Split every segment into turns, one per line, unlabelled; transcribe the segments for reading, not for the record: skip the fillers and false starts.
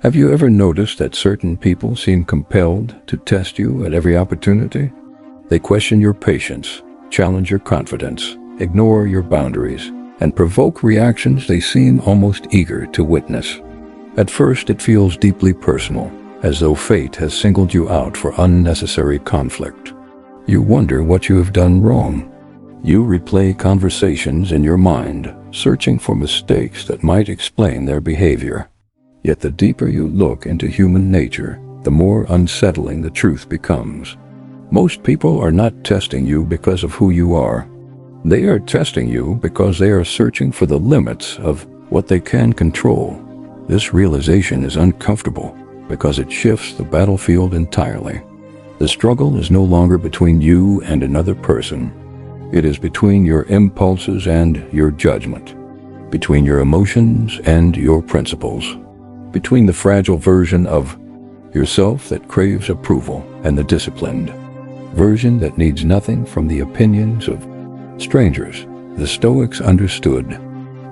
Have you ever noticed that certain people seem compelled to test you at every opportunity? They question your patience, challenge your confidence, ignore your boundaries, and provoke reactions they seem almost eager to witness. At first, it feels deeply personal, as though fate has singled you out for unnecessary conflict. You wonder what you have done wrong. You replay conversations in your mind, searching for mistakes that might explain their behavior. Yet the deeper you look into human nature, the more unsettling the truth becomes. Most people are not testing you because of who you are. They are testing you because they are searching for the limits of what they can control. This realization is uncomfortable because it shifts the battlefield entirely. The struggle is no longer between you and another person. It is between your impulses and your judgment, between your emotions and your principles, between the fragile version of yourself that craves approval and the disciplined version that needs nothing from the opinions of strangers. The Stoics understood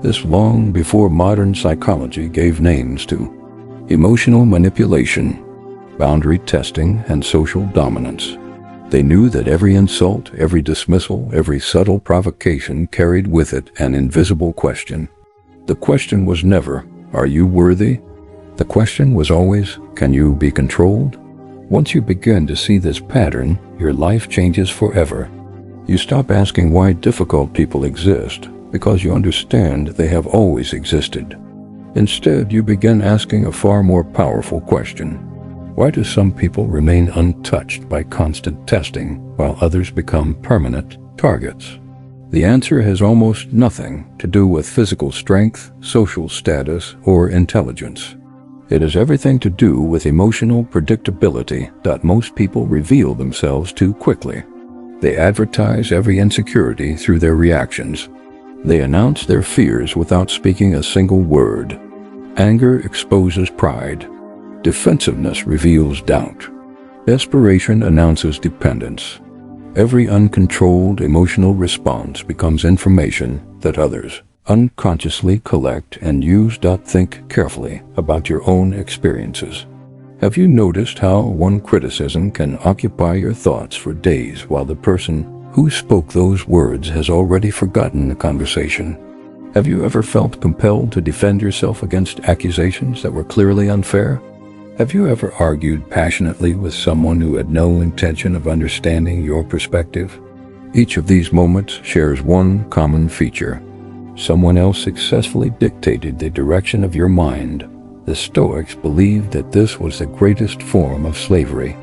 this long before modern psychology gave names to emotional manipulation, boundary testing, and social dominance. They knew that every insult, every dismissal, every subtle provocation carried with it an invisible question. The question was never, "Are you worthy?" The question was always, "Can you be controlled?" Once you begin to see this pattern, your life changes forever. You stop asking why difficult people exist, because you understand they have always existed. Instead, you begin asking a far more powerful question. Why do some people remain untouched by constant testing, while others become permanent targets? The answer has almost nothing to do with physical strength, social status, or intelligence. It has everything to do with emotional predictability that most people reveal themselves too quickly. They advertise every insecurity through their reactions. They announce their fears without speaking a single word. Anger exposes pride. Defensiveness reveals doubt. Desperation announces dependence. Every uncontrolled emotional response becomes information that others unconsciously collect and use. Think carefully about your own experiences. Have you noticed how one criticism can occupy your thoughts for days while the person who spoke those words has already forgotten the conversation? Have you ever felt compelled to defend yourself against accusations that were clearly unfair? Have you ever argued passionately with someone who had no intention of understanding your perspective? Each of these moments shares one common feature. Someone else successfully dictated the direction of your mind. The Stoics believed that this was the greatest form of slavery.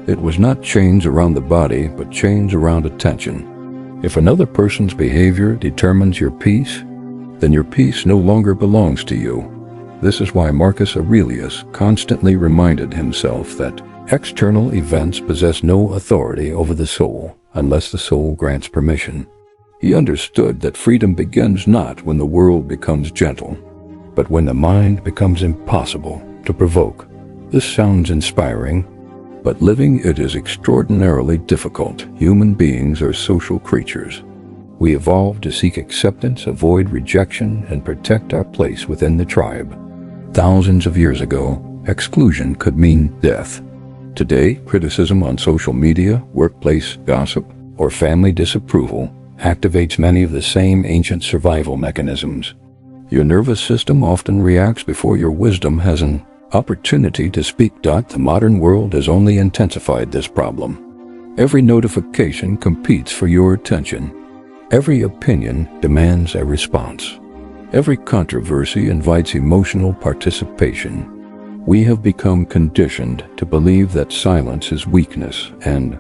It was not chains around the body, but chains around attention. If another person's behavior determines your peace, then your peace no longer belongs to you. This is why Marcus Aurelius constantly reminded himself that external events possess no authority over the soul unless the soul grants permission. He understood that freedom begins not when the world becomes gentle, but when the mind becomes impossible to provoke. This sounds inspiring, but living it is extraordinarily difficult. Human beings are social creatures. We evolved to seek acceptance, avoid rejection, and protect our place within the tribe. Thousands of years ago, exclusion could mean death. Today, criticism on social media, workplace gossip, or family disapproval activates many of the same ancient survival mechanisms. Your nervous system often reacts before your wisdom has an opportunity to speak. The modern world has only intensified this problem. Every notification competes for your attention. Every opinion demands a response. Every controversy invites emotional participation. We have become conditioned to believe that silence is weakness and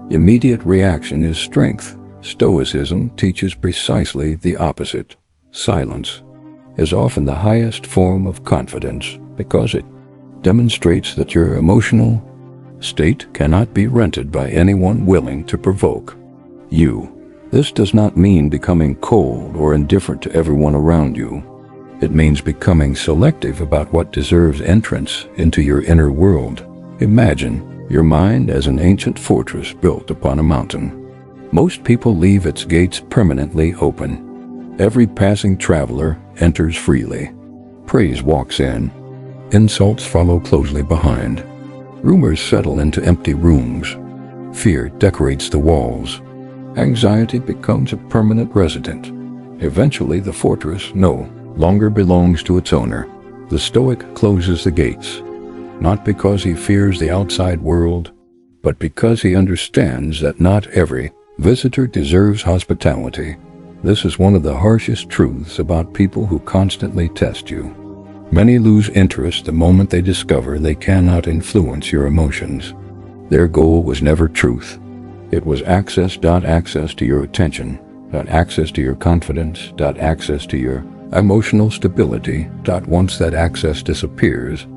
immediate reaction is strength. Stoicism teaches precisely the opposite. Silence is often the highest form of confidence because it demonstrates that your emotional state cannot be rented by anyone willing to provoke you. This does not mean becoming cold or indifferent to everyone around you. It means becoming selective about what deserves entrance into your inner world. Imagine your mind as an ancient fortress built upon a mountain. Most people leave its gates permanently open. Every passing traveler enters freely. Praise walks in. Insults follow closely behind. Rumors settle into empty rooms. Fear decorates the walls. Anxiety becomes a permanent resident. Eventually, the fortress no longer belongs to its owner. The Stoic closes the gates, not because he fears the outside world, but because he understands that not every visitor deserves hospitality. This is one of the harshest truths about people who constantly test you. Many lose interest the moment they discover they cannot influence your emotions. Their goal was never truth. It was access to your attention, access to your confidence, access to your emotional stability. Once that access disappears,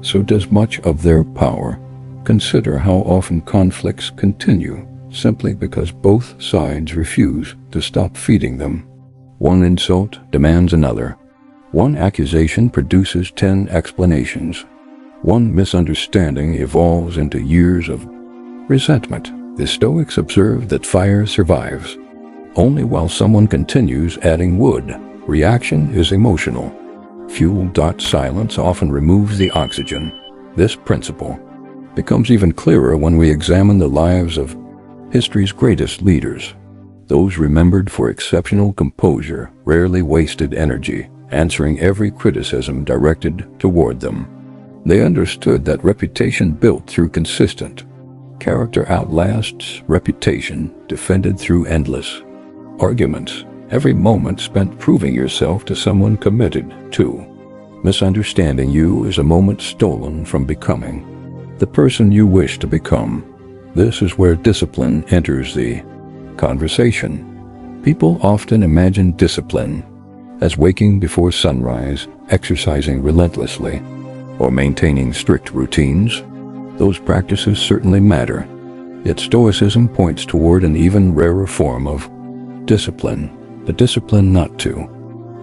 so does much of their power. Consider how often conflicts continue simply because both sides refuse to stop feeding them. One insult demands another. One accusation produces 10 explanations. One misunderstanding evolves into years of resentment. The Stoics observe that fire survives only while someone continues adding wood. Reaction is emotional. Fuel. Silence often removes the oxygen. This principle becomes even clearer when we examine the lives of history's greatest leaders. Those remembered for exceptional composure rarely wasted energy answering every criticism directed toward them. They understood that reputation built through consistent character outlasts reputation defended through endless arguments. Every moment spent proving yourself to someone committed to misunderstanding you is a moment stolen from becoming the person you wish to become. This is where discipline enters the conversation. People often imagine discipline as waking before sunrise, exercising relentlessly, or maintaining strict routines. Those practices certainly matter. Yet Stoicism points toward an even rarer form of discipline, the discipline not to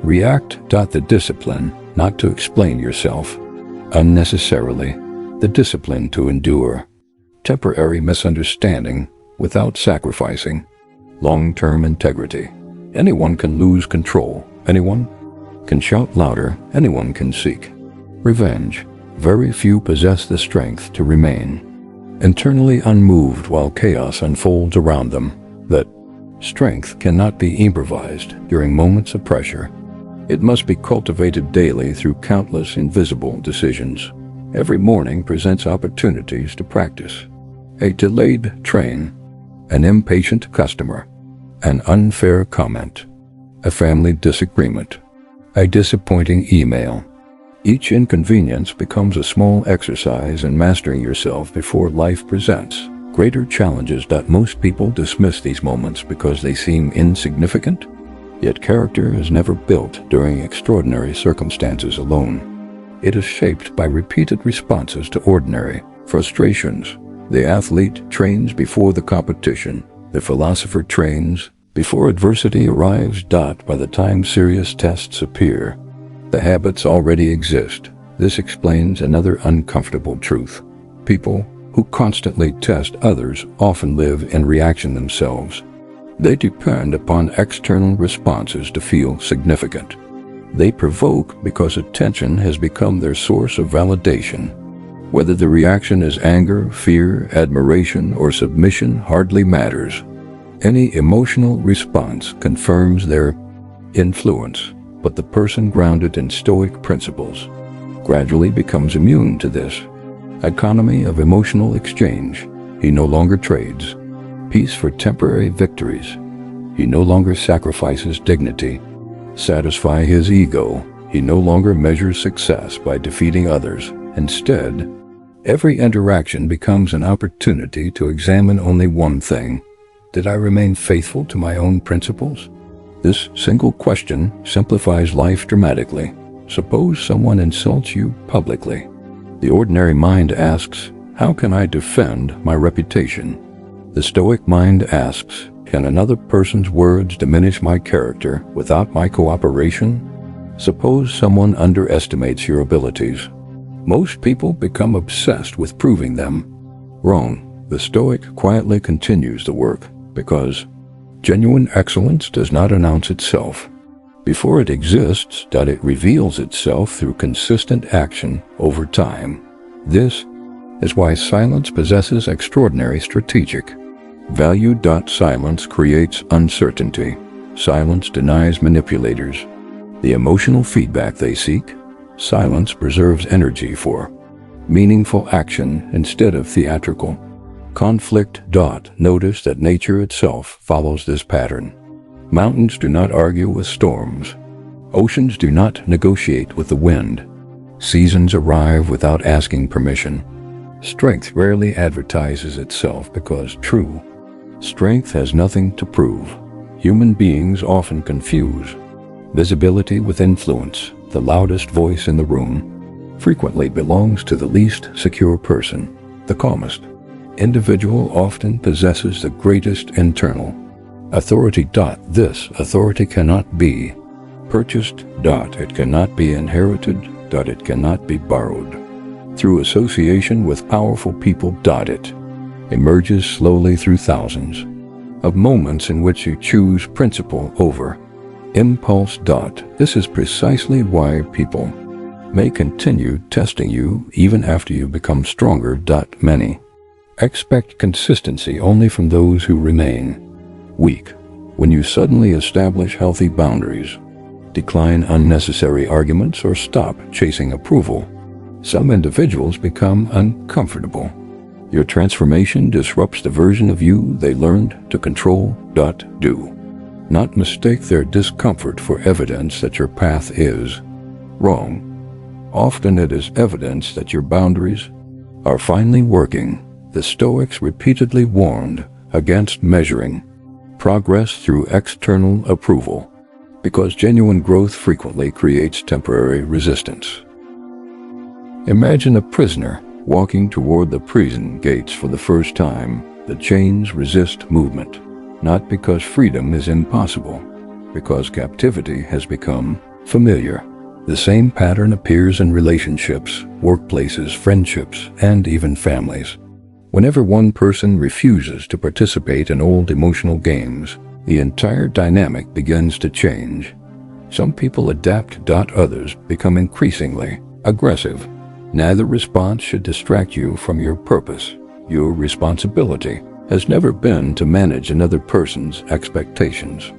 react. The discipline not to explain yourself unnecessarily, the discipline to endure temporary misunderstanding without sacrificing long-term integrity. Anyone can lose control. Anyone can shout louder. Anyone can seek revenge. Very few possess the strength to remain internally unmoved while chaos unfolds around them. That strength cannot be improvised during moments of pressure. It must be cultivated daily through countless invisible decisions. Every morning presents opportunities to practice. A delayed train, an impatient customer, an unfair comment, a family disagreement, a disappointing email. Each inconvenience becomes a small exercise in mastering yourself before life presents greater challenges. Most people dismiss these moments because they seem insignificant, yet character is never built during extraordinary circumstances alone. It is shaped by repeated responses to ordinary frustrations. The athlete trains before the competition. The philosopher trains before adversity arrives. By the time serious tests appear, the habits already exist. This explains another uncomfortable truth. People who constantly test others often live in reaction themselves. They depend upon external responses to feel significant. They provoke because attention has become their source of validation. Whether the reaction is anger, fear, admiration, or submission hardly matters. Any emotional response confirms their influence, but the person grounded in Stoic principles gradually becomes immune to this economy of emotional exchange. He no longer trades peace for temporary victories. He no longer sacrifices dignity, satisfy his ego. He no longer measures success by defeating others. Instead, every interaction becomes an opportunity to examine only one thing. Did I remain faithful to my own principles? This single question simplifies life dramatically. Suppose someone insults you publicly. The ordinary mind asks, how can I defend my reputation? The Stoic mind asks, can another person's words diminish my character without my cooperation? Suppose someone underestimates your abilities. Most people become obsessed with proving them wrong. The Stoic quietly continues the work because genuine excellence does not announce itself. Before it exists, it reveals itself through consistent action over time. This is why silence possesses extraordinary strategic value. Silence creates uncertainty. Silence denies manipulators the emotional feedback they seek. Silence preserves energy for meaningful action instead of theatrical conflict. Notice that nature itself follows this pattern. Mountains do not argue with storms. Oceans do not negotiate with the wind. Seasons arrive without asking permission. Strength rarely advertises itself because true strength has nothing to prove. Human beings often confuse visibility with influence. The loudest voice in the room frequently belongs to the least secure person. The calmest individual often possesses the greatest internal authority. This authority cannot be purchased. It cannot be inherited. It cannot be borrowed. Through association with powerful people. It emerges slowly through thousands of moments in which you choose principle over impulse. This is precisely why people may continue testing you even after you become stronger. Many expect consistency only from those who remain weak. When you suddenly establish healthy boundaries, decline unnecessary arguments, or stop chasing approval, some individuals become uncomfortable. Your transformation disrupts the version of you they learned to control. Do not mistake their discomfort for evidence that your path is wrong. Often it is evidence that your boundaries are finally working. The Stoics repeatedly warned against measuring progress through external approval, because genuine growth frequently creates temporary resistance. Imagine a prisoner walking toward the prison gates for the first time. The chains resist movement, not because freedom is impossible, because captivity has become familiar. The same pattern appears in relationships, workplaces, friendships, and even families. Whenever one person refuses to participate in old emotional games, the entire dynamic begins to change. Some people adapt. Others become increasingly aggressive. Neither response should distract you from your purpose. Your responsibility has never been to manage another person's expectations.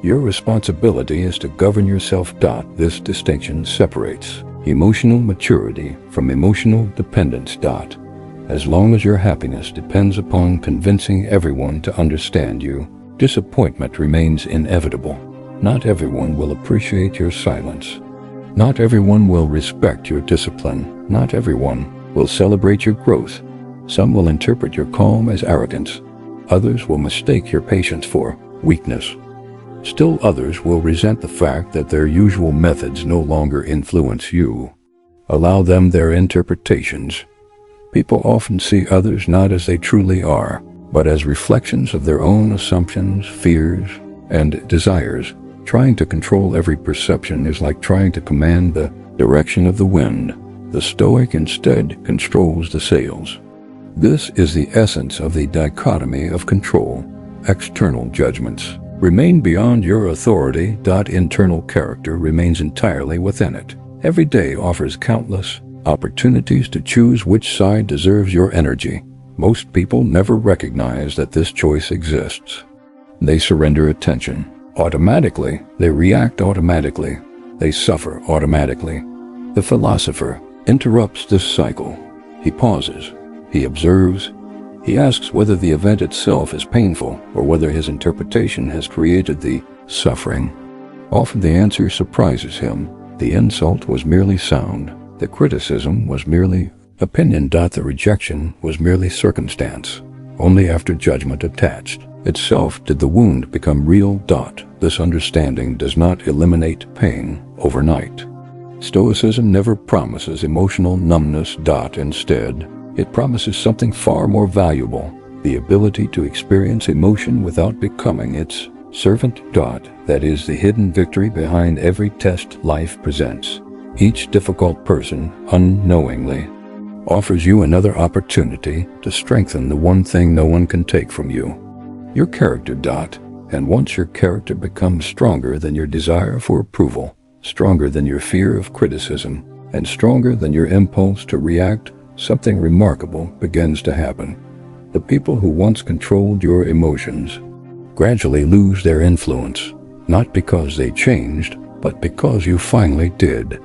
Your responsibility is to govern yourself. This distinction separates emotional maturity from emotional dependence. As long as your happiness depends upon convincing everyone to understand you, disappointment remains inevitable. Not everyone will appreciate your silence. Not everyone will respect your discipline. Not everyone will celebrate your growth. Some will interpret your calm as arrogance. Others will mistake your patience for weakness. Still others will resent the fact that their usual methods no longer influence you. Allow them their interpretations. People often see others not as they truly are, but as reflections of their own assumptions, fears, and desires. Trying to control every perception is like trying to command the direction of the wind. The Stoic instead controls the sails. This is the essence of the dichotomy of control. External judgments remain beyond your authority. Internal character remains entirely within it. Every day offers countless opportunities to choose which side deserves your energy. Most people never recognize that this choice exists. They surrender attention automatically. They react automatically. They suffer automatically. The philosopher interrupts this cycle. He pauses. He observes. He asks whether the event itself is painful or whether his interpretation has created the suffering. Often the answer surprises him. The insult was merely sound. The criticism was merely opinion. The rejection was merely circumstance. Only after judgment attached itself did the wound become real. This understanding does not eliminate pain overnight. Stoicism never promises emotional numbness. Instead, it promises something far more valuable, the ability to experience emotion without becoming its servant. That is the hidden victory behind every test life presents. Each difficult person, unknowingly, offers you another opportunity to strengthen the one thing no one can take from you: your character. And once your character becomes stronger than your desire for approval, stronger than your fear of criticism, and stronger than your impulse to react, something remarkable begins to happen. The people who once controlled your emotions gradually lose their influence, not because they changed, but because you finally did.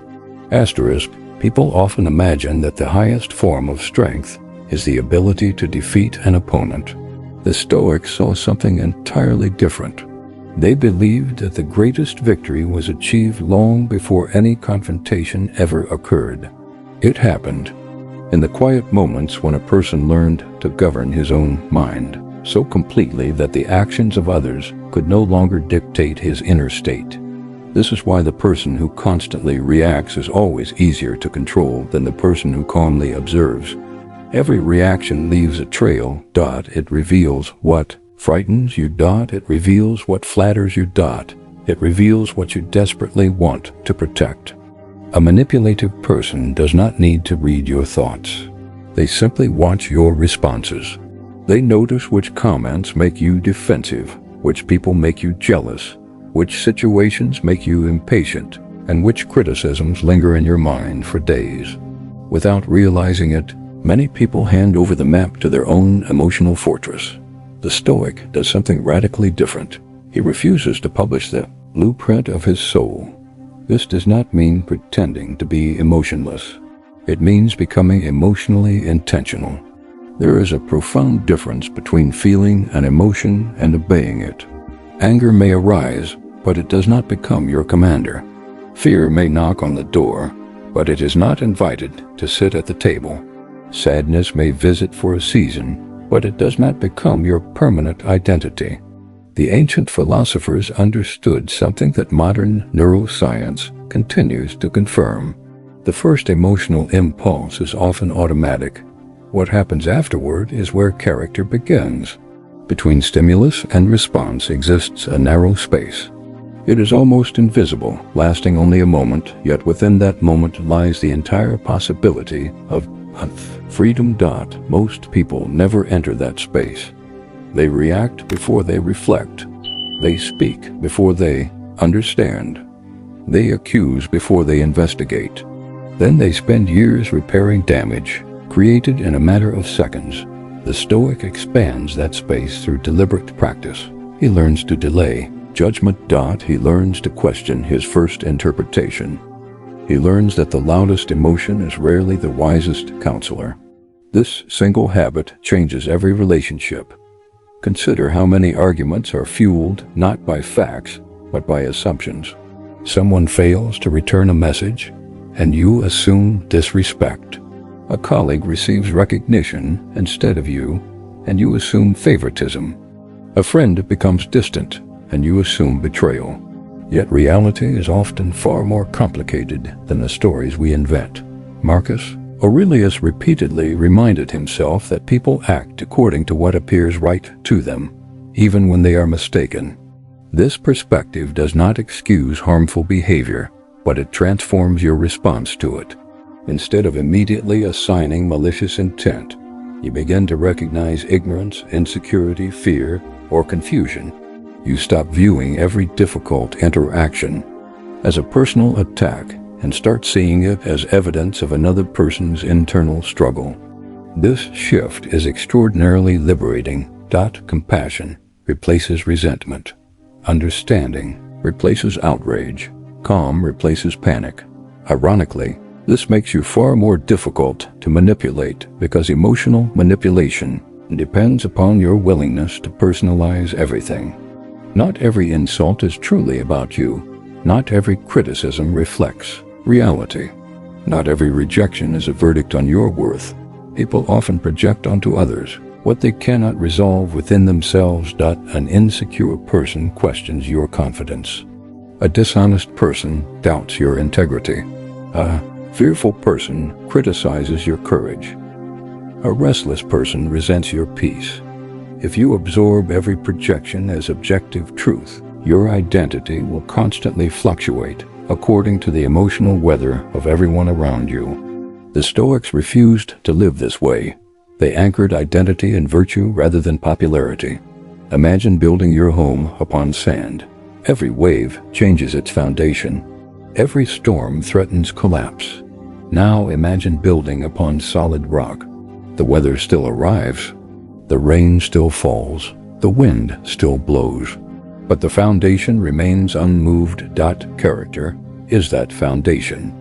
Asterisk, people often imagine that the highest form of strength is the ability to defeat an opponent. The Stoics saw something entirely different. They believed that the greatest victory was achieved long before any confrontation ever occurred. It happened in the quiet moments when a person learned to govern his own mind so completely that the actions of others could no longer dictate his inner state. This is why the person who constantly reacts is always easier to control than the person who calmly observes. Every reaction leaves a trail. It reveals what frightens you. It reveals what flatters you. It reveals what you desperately want to protect. A manipulative person does not need to read your thoughts. They simply watch your responses. They notice which comments make you defensive, which people make you jealous, which situations make you impatient, and which criticisms linger in your mind for days. Without realizing it, many people hand over the map to their own emotional fortress. The Stoic does something radically different. He refuses to publish the blueprint of his soul. This does not mean pretending to be emotionless. It means becoming emotionally intentional. There is a profound difference between feeling an emotion and obeying it. Anger may arise, but it does not become your commander. Fear may knock on the door, but it is not invited to sit at the table. Sadness may visit for a season, but it does not become your permanent identity. The ancient philosophers understood something that modern neuroscience continues to confirm. The first emotional impulse is often automatic. What happens afterward is where character begins. Between stimulus and response exists a narrow space. It is almost invisible, lasting only a moment, yet within that moment lies the entire possibility of freedom. Most people never enter that space. They react before they reflect. They speak before they understand. They accuse before they investigate. Then they spend years repairing damage created in a matter of seconds. The Stoic expands that space through deliberate practice. He learns to delay judgment. He learns to question his first interpretation. He learns that the loudest emotion is rarely the wisest counselor. This single habit changes every relationship. Consider how many arguments are fueled not by facts, but by assumptions. Someone fails to return a message, and you assume disrespect. A colleague receives recognition instead of you, and you assume favoritism. A friend becomes distant, and you assume betrayal. Yet reality is often far more complicated than the stories we invent. Marcus Aurelius repeatedly reminded himself that people act according to what appears right to them, even when they are mistaken. This perspective does not excuse harmful behavior, but it transforms your response to it. Instead of immediately assigning malicious intent, you begin to recognize ignorance, insecurity, fear, or confusion. You stop viewing every difficult interaction as a personal attack and start seeing it as evidence of another person's internal struggle. This shift is extraordinarily liberating. Compassion replaces resentment. Understanding replaces outrage. Calm replaces panic. Ironically, this makes you far more difficult to manipulate because emotional manipulation depends upon your willingness to personalize everything. Not every insult is truly about you. Not every criticism reflects reality. Not every rejection is a verdict on your worth. People often project onto others what they cannot resolve within themselves. An insecure person questions your confidence. A dishonest person doubts your integrity. A fearful person criticizes your courage. A restless person resents your peace. If you absorb every projection as objective truth, your identity will constantly fluctuate according to the emotional weather of everyone around you. The Stoics refused to live this way. They anchored identity in virtue rather than popularity. Imagine building your home upon sand. Every wave changes its foundation. Every storm threatens collapse. Now imagine building upon solid rock. The weather still arrives. The rain still falls. The wind still blows. But the foundation remains unmoved. Character is that foundation.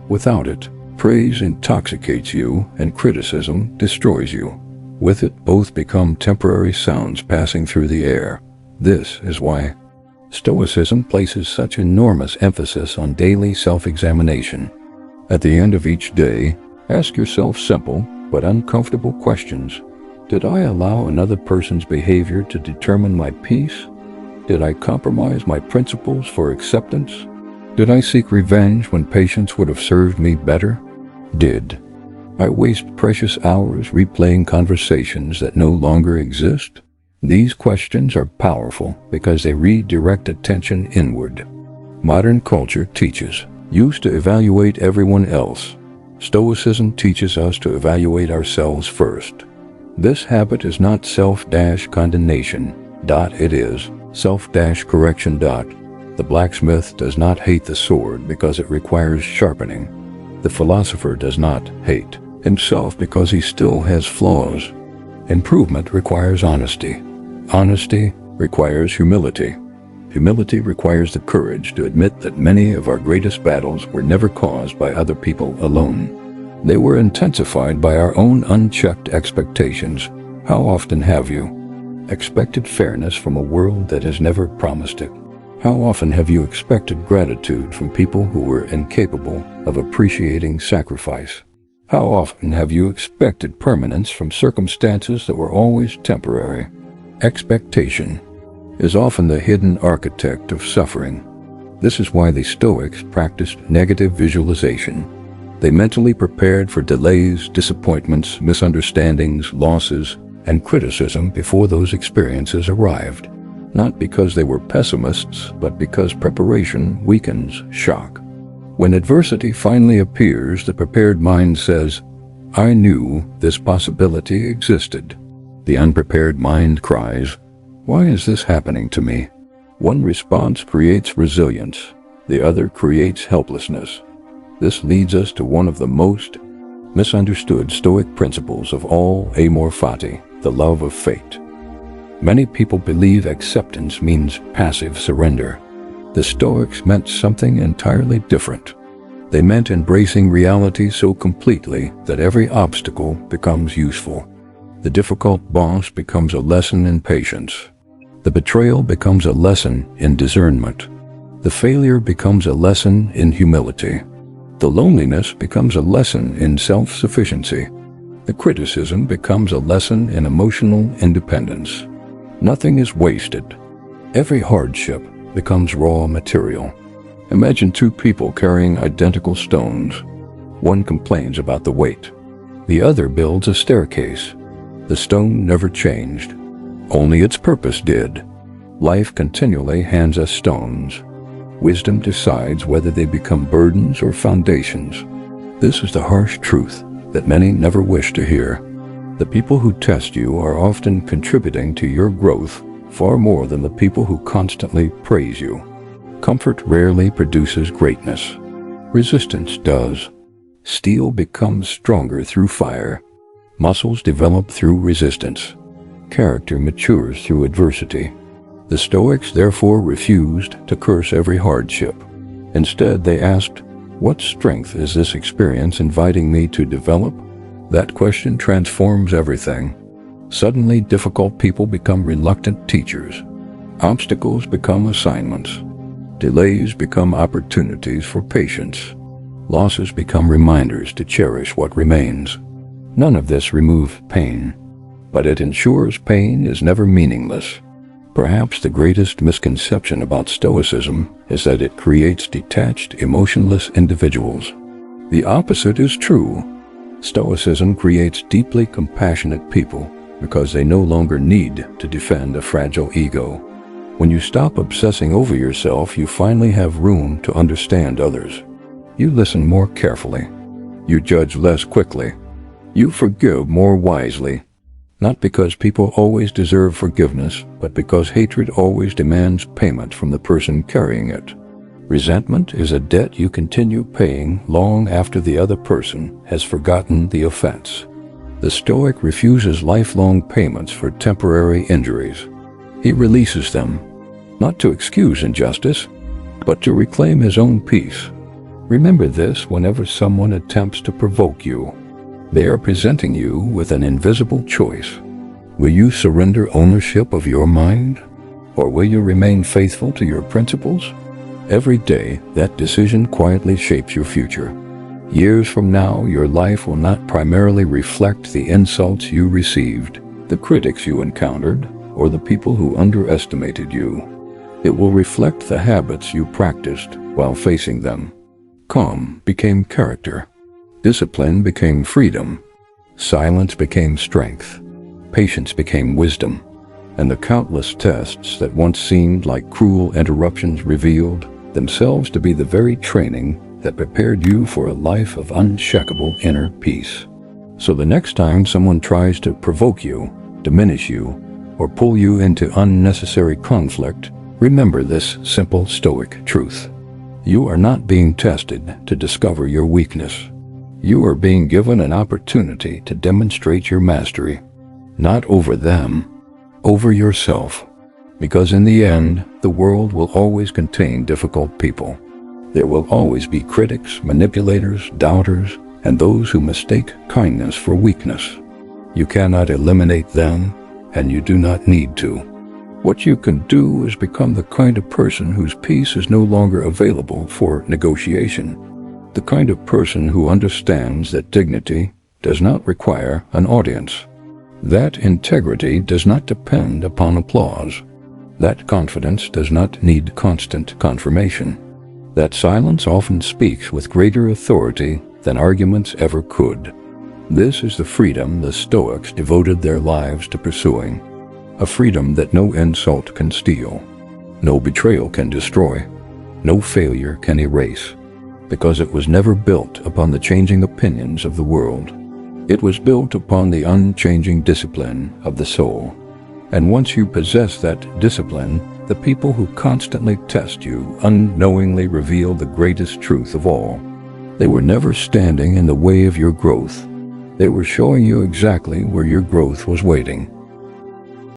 Without it, praise intoxicates you and criticism destroys you. With it, both become temporary sounds passing through the air. This is why Stoicism places such enormous emphasis on daily self-examination. At the end of each day, ask yourself simple but uncomfortable questions. Did I allow another person's behavior to determine my peace? Did I compromise my principles for acceptance? Did I seek revenge when patience would have served me better? Did I waste precious hours replaying conversations that no longer exist? These questions are powerful because they redirect attention inward. Modern culture teaches us to evaluate everyone else. Stoicism teaches us to evaluate ourselves first. This habit is not self-condemnation. It is self-correction. The blacksmith does not hate the sword because it requires sharpening. The philosopher does not hate himself because he still has flaws. Improvement requires honesty. Honesty requires humility. Humility requires the courage to admit that many of our greatest battles were never caused by other people alone. They were intensified by our own unchecked expectations. How often have you expected fairness from a world that has never promised it? How often have you expected gratitude from people who were incapable of appreciating sacrifice? How often have you expected permanence from circumstances that were always temporary? Expectation is often the hidden architect of suffering. This is why the Stoics practiced negative visualization. They mentally prepared for delays, disappointments, misunderstandings, losses, and criticism before those experiences arrived. Not because they were pessimists, but because preparation weakens shock. When adversity finally appears, the prepared mind says, "I knew this possibility existed." The unprepared mind cries, "Why is this happening to me?" One response creates resilience, the other creates helplessness. This leads us to one of the most misunderstood Stoic principles of all, amor fati, the love of fate. Many people believe acceptance means passive surrender. The Stoics meant something entirely different. They meant embracing reality so completely that every obstacle becomes useful. The difficult boss becomes a lesson in patience. The betrayal becomes a lesson in discernment. The failure becomes a lesson in humility. The loneliness becomes a lesson in self-sufficiency. The criticism becomes a lesson in emotional independence. Nothing is wasted. Every hardship becomes raw material. Imagine two people carrying identical stones. One complains about the weight. The other builds a staircase. The stone never changed. Only its purpose did. Life continually hands us stones. Wisdom decides whether they become burdens or foundations. This is the harsh truth that many never wish to hear. The people who test you are often contributing to your growth far more than the people who constantly praise you. Comfort rarely produces greatness. Resistance does. Steel becomes stronger through fire. Muscles develop through resistance. Character matures through adversity. The Stoics therefore refused to curse every hardship. Instead, they asked, "What strength is this experience inviting me to develop?" That question transforms everything. Suddenly, difficult people become reluctant teachers. Obstacles become assignments. Delays become opportunities for patience. Losses become reminders to cherish what remains. None of this removes pain, but it ensures pain is never meaningless. Perhaps the greatest misconception about Stoicism is that it creates detached, emotionless individuals. The opposite is true. Stoicism creates deeply compassionate people because they no longer need to defend a fragile ego. When you stop obsessing over yourself, you finally have room to understand others. You listen more carefully. You judge less quickly. You forgive more wisely. Not because people always deserve forgiveness, but because hatred always demands payment from the person carrying it. Resentment is a debt you continue paying long after the other person has forgotten the offense. The Stoic refuses lifelong payments for temporary injuries. He releases them, not to excuse injustice, but to reclaim his own peace. Remember this whenever someone attempts to provoke you. They are presenting you with an invisible choice. Will you surrender ownership of your mind? Or will you remain faithful to your principles? Every day, that decision quietly shapes your future. Years from now, your life will not primarily reflect the insults you received, the critics you encountered, or the people who underestimated you. It will reflect the habits you practiced while facing them. Calm became character. Discipline became freedom. Silence became strength. Patience became wisdom. And the countless tests that once seemed like cruel interruptions revealed themselves to be the very training that prepared you for a life of unshakable inner peace. So the next time someone tries to provoke you, diminish you, or pull you into unnecessary conflict, remember this simple Stoic truth. You are not being tested to discover your weakness. You are being given an opportunity to demonstrate your mastery, not over them, over yourself. Because in the end, the world will always contain difficult people. There will always be critics, manipulators, doubters, and those who mistake kindness for weakness. You cannot eliminate them, and you do not need to. What you can do is become the kind of person whose peace is no longer available for negotiation. The kind of person who understands that dignity does not require an audience. That integrity does not depend upon applause. That confidence does not need constant confirmation. That silence often speaks with greater authority than arguments ever could. This is the freedom the Stoics devoted their lives to pursuing. A freedom that no insult can steal, no betrayal can destroy, no failure can erase, because it was never built upon the changing opinions of the world. It was built upon the unchanging discipline of the soul. And once you possess that discipline, the people who constantly test you unknowingly reveal the greatest truth of all. They were never standing in the way of your growth. They were showing you exactly where your growth was waiting.